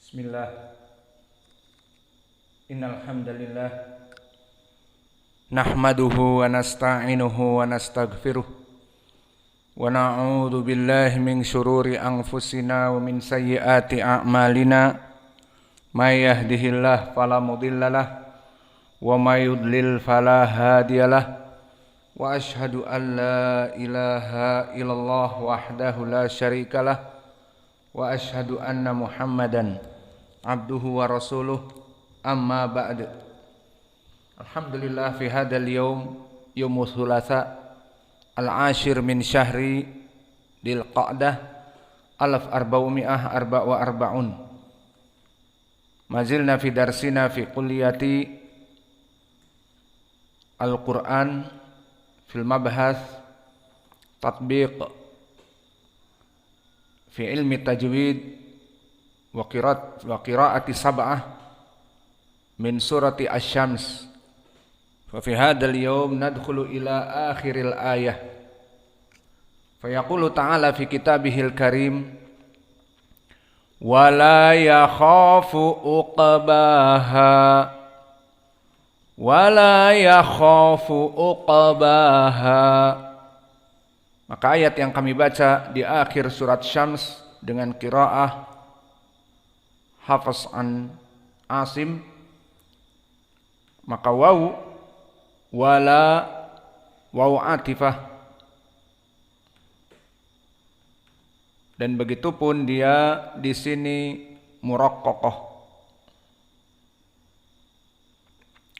Bismillah. Innal hamdalillah nahmaduhu wa nasta'inuhu wa nastaghfiruh wa na'udzu billahi min syururi anfusina wa min sayyiati a'malina may yahdihillahu fala mudhillalah wa may yudlil fala hadiyalah wa asyhadu an la ilaha illallah wahdahu la syarikalah wa asyhadu anna Muhammadan abduhu wa rasuluh amma ba'd. Alhamdulillah fi hadzal yaumul thulatsa al-ashir min syahri dzil qa'dah 1444. Mazilna fi darsina fi kulliyati al-Qur'an fil mabhath tatbiq fi ilmi tajwid wa qiraati sab'ah min surati asy-syams. Fa fi hadzal yaum nadkhulu ila akhiril ayah. Fa yaqulu ta'ala fi kitabihil karim wa la yakhafu uqbaha wa la yakhafu uqbaha. Maka ayat yang kami baca di akhir surat Syams dengan qiraah Hafs an Asim, maka wala atifah, dan begitupun dia di sini muraqqaqah,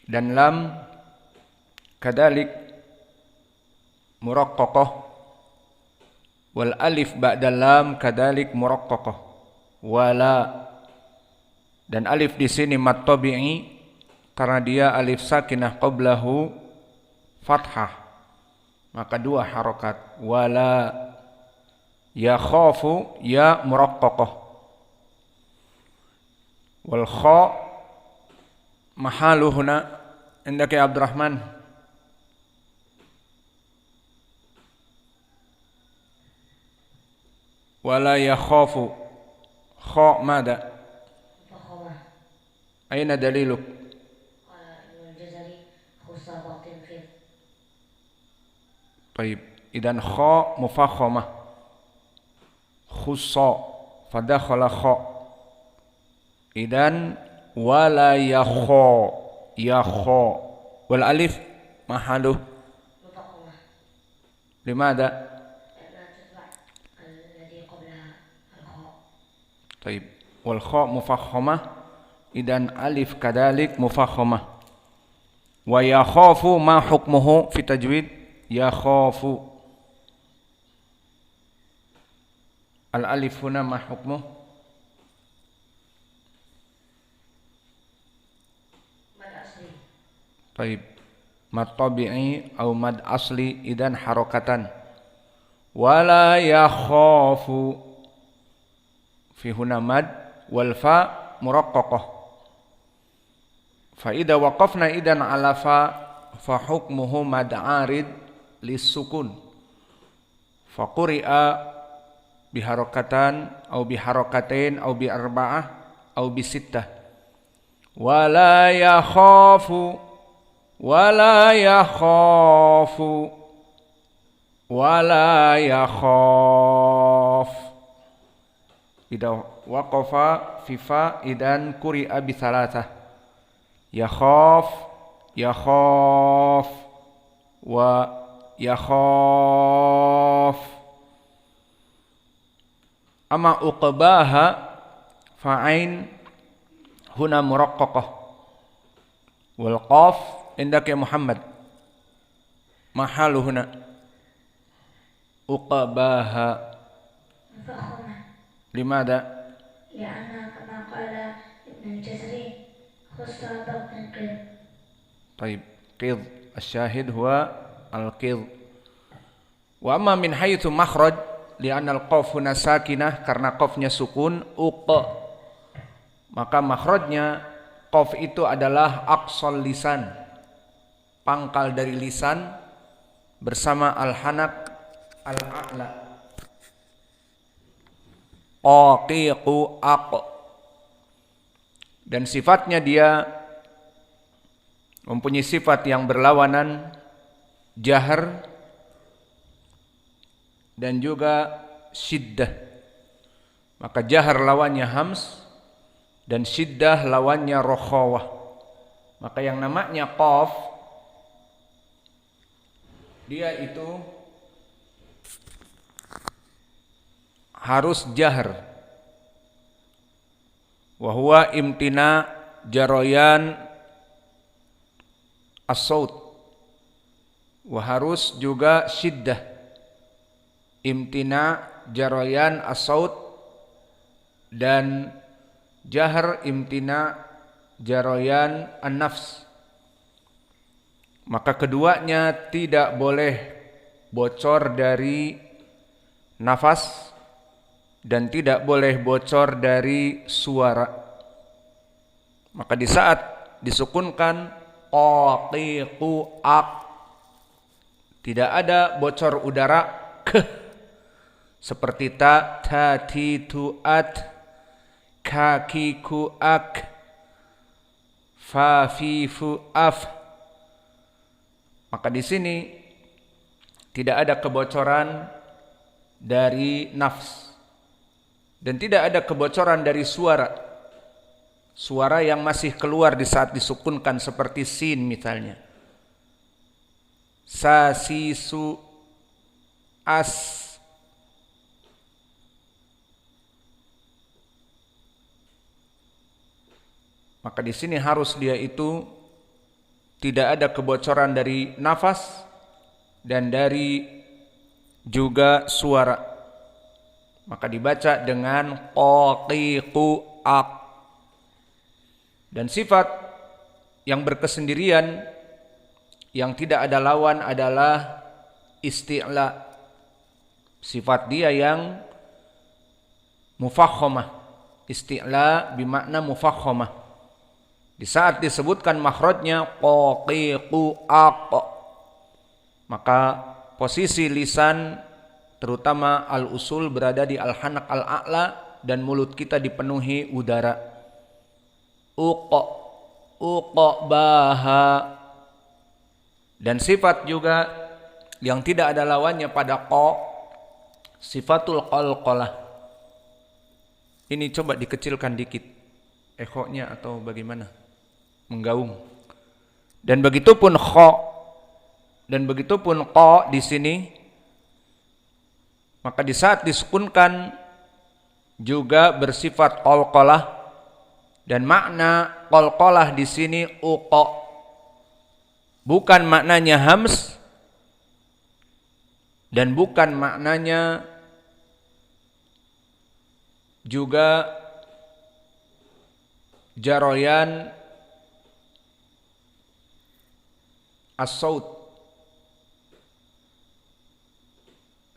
dan lam kadalik muraqqaqah, wal alif ba'da lam kadalik muraqqaqah, wala, dan alif di sini mad tabi'i karena dia alif sakinah qablahu fathah, maka dua harokat. Wala yakhafu ya muraqqaqah, wal kha mahaluhuna indaka ya Abdurrahman. Wala yakhafu kha mada aina daliluk? Baik, idan kha mufakhamah khussa fadakhala kha, idan wala yakha wal alif mahaluh limada? Baik, wal kha mufakhamah idan alif kadalik mufakhamah. Wa yakhafu ma hukmuhu fi tajwid? Yakhafu al alif huna ma hukmuh? Mad asli. Baik, mad tabi'i atau mad asli idan harakatan. Wala yakhafu fi huna mad wal fa muraqqaqah. Fa idza waqafna idan ala fa hukmuhu mad arid lis-sukun. Fa quri'a biharakatan au biharakatain au bi arba'ah au bi sittah. Wala yakhafu wala yakhafu wala yakhaf. Idza waqafa fi fa idan quri'a bi thalathah. Yakhaf wa yakhaf. Amma uqbaha fa'ain huna muraqqaqah wal qaf indaka ya Muhammad mahalu huna uqbaha limada? Li'anna kama qala Ibn Jazari طيب قض الشاهد هو القض. وأما من حيث مخرج لأن القاف هنا ساكنة karena qafnya sukun maka makhrajnya qaf itu adalah aqsal lisan, pangkal dari lisan bersama al-hanak al-a'la. Qaqiqu aq dan sifatnya dia mempunyai sifat yang berlawanan, jahar dan juga syiddah. Maka jahar lawannya hams dan syiddah lawannya rokhawah. Maka yang namanya qaf dia itu harus jahar. Wa huwa imtina jarayan as-saut. Wa harus juga syiddah. Imtina jarayan as-saut dan jahar imtina jarayan an-nafs. Maka keduanya tidak boleh bocor dari nafas dan tidak boleh bocor dari suara. Maka di saat disukunkan qaqiqu ak, tidak ada bocor udara ke seperti ta, ti, tu, at, kaki, ku, ak, fa, fi, fu, af. Maka di sini tidak ada kebocoran dari nafs dan tidak ada kebocoran dari suara. Suara yang masih keluar di saat disukunkan seperti sin misalnya. Sa, si, su, as. Maka di sini harus dia itu tidak ada kebocoran dari nafas dan dari juga suara. Maka dibaca dengan qaqiqu ak. Dan sifat yang berkesendirian yang tidak ada lawan adalah isti'la. Sifat dia yang mufakhamah. Isti'la bermakna mufakhamah. Di saat disebutkan makhrajnya qaqiqu aq, maka posisi lisan terutama al-usul berada di al-hanak al-a'la dan mulut kita dipenuhi udara. Baha. Dan sifat juga yang tidak ada lawannya pada qa, sifatul qalqalah. Ini coba dikecilkan dikit ekhonya atau bagaimana? Menggaung. Dan begitupun kha dan begitupun qa di sini, maka di saat disukunkan juga bersifat qalqalah dan makna qalqalah di sini uqa. Bukan maknanya hams dan bukan maknanya juga jarayan as-saut,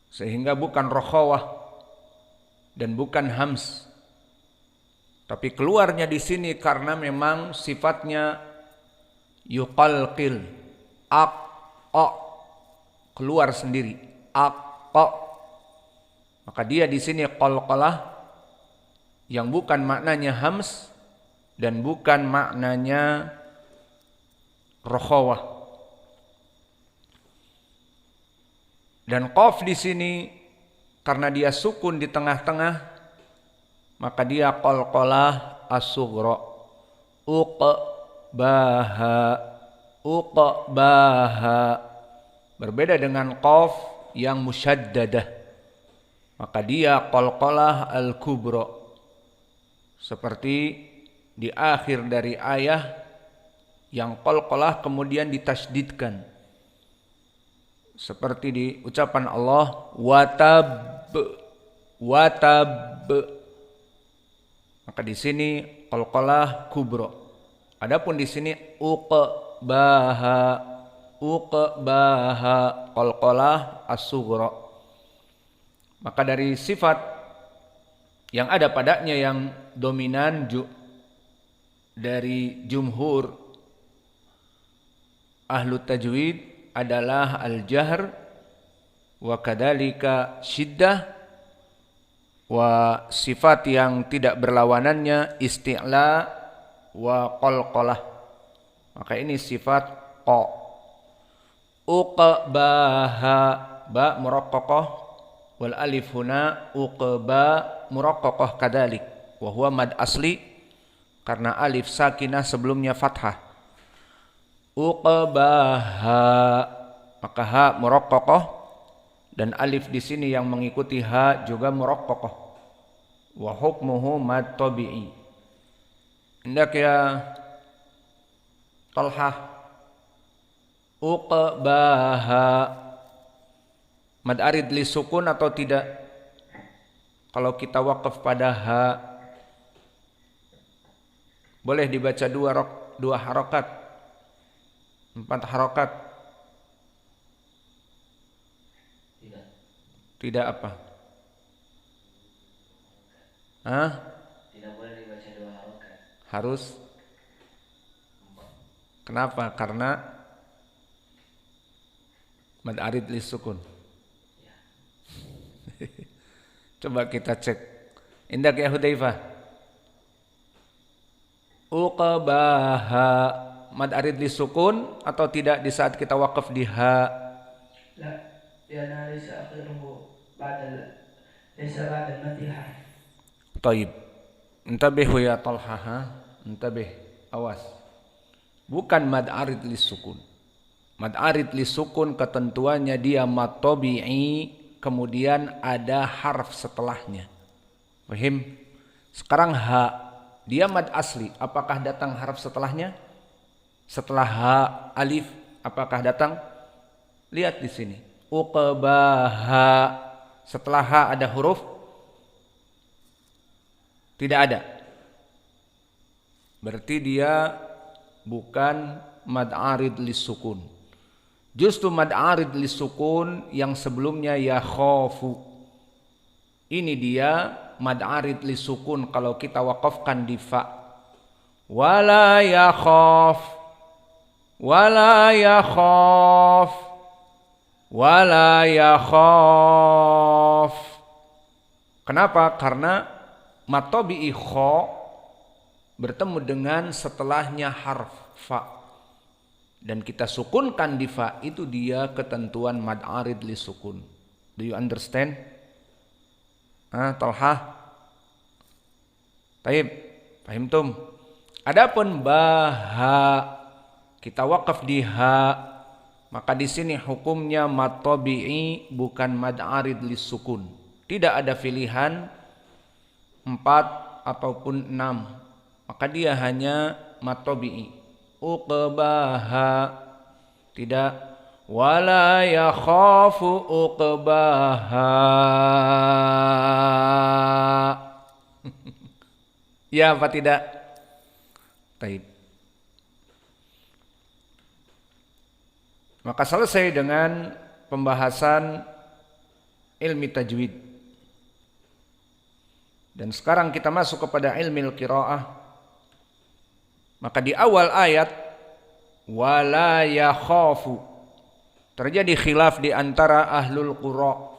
sehingga bukan rokhawah dan bukan hams, tapi keluarnya di sini karena memang sifatnya yuqalqil, ak, keluar sendiri, ak, maka dia di sini qalqalah yang bukan maknanya hams dan bukan maknanya rokhawah. Dan qaf di sini karena dia sukun di tengah-tengah, maka dia qalqalah as-sughra. Uqbaha. Berbeda dengan qaf yang musyaddadah, maka dia qalqalah al-kubra. Seperti di akhir dari ayat yang qalqalah kemudian ditasydidkan. Seperti di ucapan Allah watab. Maka di sini qalqalah kubra. Adapun di sini uqbaha qalqalah as-sughra. Maka dari sifat yang ada padanya yang dominan dari jumhur ahlu tajwid adalah al-jahr wa kadzalika syiddah, wa sifat yang tidak berlawanannya isti'la wa qalqalah. Maka ini sifat qa. Uqbaha, ba muraqqaqah wal alif huna uqba muraqqaqah kadalik. Wa huwa mad asli karena alif sakinah sebelumnya fathah. Uqbaha, maka ha muraqqaqah dan alif di sini yang mengikuti ha juga muraqqaqah. Wa hukmuhu mad tabi'i. Hendak ya Talhah, uqbaha mad arid li sukun atau tidak? Kalau kita waqaf pada ha, boleh dibaca dua harokat, 4 harokat. Tidak apa? Hah? Tidak boleh dibaca 2 harokat. Harus? Kenapa? Karena mad arid li sukun. Ya. Coba kita cek. Indak ya Hudzaifah. Uqbaha mad arid li sukun atau tidak di saat kita waqaf di ha? La, lianna laysa akhiruhu laysa ba'da al-madihah. Taib. Intabih ya Talha, intabih. Awas. Bukan mad arid li sukun. Mad arid li sukun ketentuannya dia mad tabi'i, kemudian ada harf setelahnya. Paham? Sekarang ha, dia mad asli, apakah datang harf setelahnya? Setelah ha alif, apakah datang? Lihat di sini. Uqbaha, setelah ha ada huruf? Tidak ada. Berarti dia bukan mad arid li sukun. Justru mad arid li sukun yang sebelumnya ya khafu. Ini dia mad arid li sukun kalau kita waqafkan di fa. Wala ya khaf. Wala ya khaf. Wala ya khaf. Kenapa? Karena mad tabi'i kha bertemu dengan setelahnya harf fa. Dan kita sukunkan di fa, itu dia ketentuan mad arid li sukun. Do you understand? Talha? Taib, fahimtum? Adapun baha, kita waqaf di ha, maka di sini hukumnya mad tabi'i bukan mad arid li sukun. Tidak ada pilihan 4 ataupun 6. Maka dia hanya mad tabi'i. Uqbaha, tidak. Wala yakhafu uqbaha. Ya apa tidak? Taib. Maka selesai dengan pembahasan ilmi tajwid. Dan sekarang kita masuk kepada ilmi qiraah. Maka di awal ayat wala yakhafu terjadi khilaf di antara ahlul qura.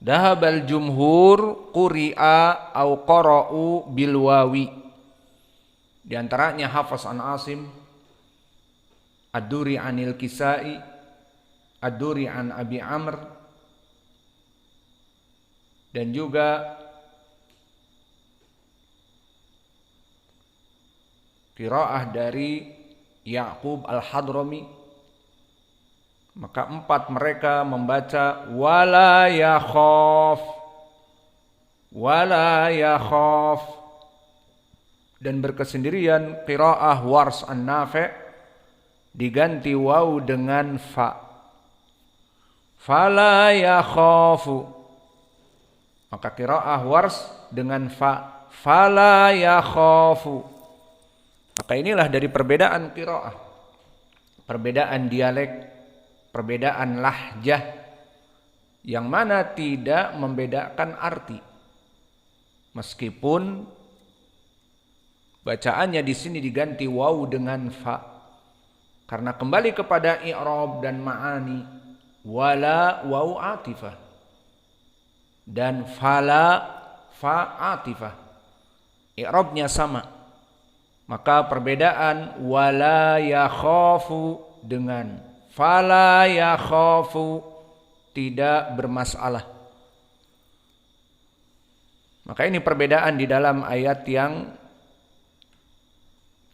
Dahabal jumhur quri'a au qara'u bil wawi. Di antaranya Hafs an Asim, Ad-Duri anil Kisai, Ad-Duri an Abi Amr, dan juga qiraah dari Ya'qub al-Hadrami. Maka 4 mereka membaca wala yakhaf, wala yakhaf. Dan berkesendirian qiraah Wars an-Nafi' diganti waw dengan fa. Fala yakhafu. Maka qiraah Wars dengan fa. Fala yakhafu. Maka inilah dari perbedaan qiraah, perbedaan dialek, perbedaan lahjah, yang mana tidak membedakan arti. Meskipun bacaannya di sini diganti waw dengan fa, karena kembali kepada i'rab dan ma'ani. Wala waw atifah dan fala fa atifah. I'rabnya sama. Maka perbedaan wala yakhafu dengan fala yakhafu tidak bermasalah. Maka ini perbedaan di dalam ayat yang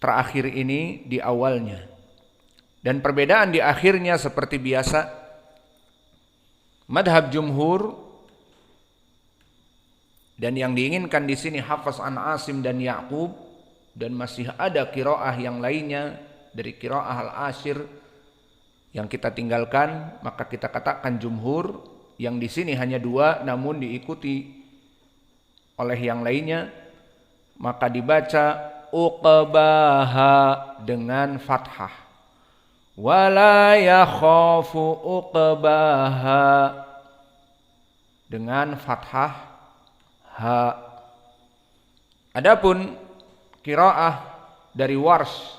terakhir ini di awalnya. Dan perbedaan di akhirnya seperti biasa. Madhab jumhur dan yang diinginkan di sini Hafs an Asim dan Ya'qub, dan masih ada qiraah yang lainnya dari qiraah al-ashir yang kita tinggalkan, maka kita katakan jumhur yang di sini hanya 2 namun diikuti oleh yang lainnya, maka dibaca uqbaha dengan fathah. Wala yakhafu uqbaha dengan fathah ha. Adapun qiraah dari Warsh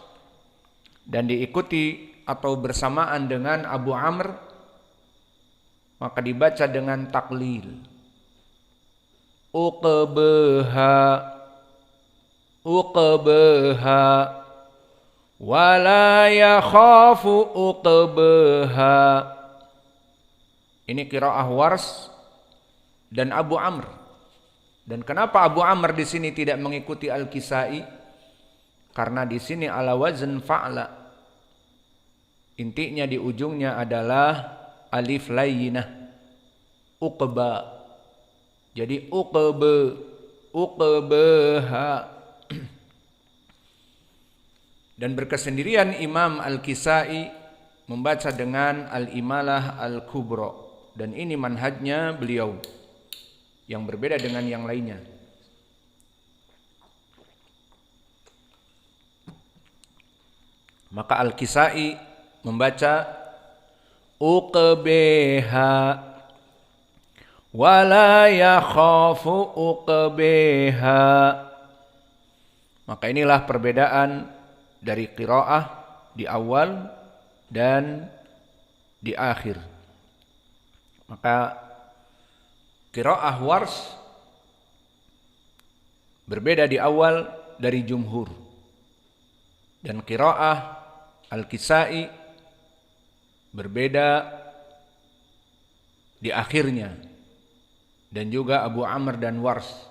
dan diikuti atau bersamaan dengan Abu Amr, maka dibaca dengan taklil. Uqbaha uqbaha wala yakhafu uqbaha. Ini qiraah Warsh dan Abu Amr. Dan kenapa Abu Amr di sini tidak mengikuti Al-Kisai? Karena di sini ala wazn fa'la. Intinya di ujungnya adalah alif layyinah. Uqba. Jadi uqbaha. Dan berkesendirian Imam Al-Kisai membaca dengan Al-Imalah Al-Kubra, dan ini manhajnya beliau yang berbeda dengan yang lainnya. Maka Al-Kisai membaca uqbaha wala yakhafu uqbaha. Maka inilah perbedaan dari qiraah di awal dan di akhir. Maka qiraah Warsh berbeda di awal dari jumhur, dan qiraah Al-Kisai berbeda di akhirnya, dan juga Abu Amr dan Warsh.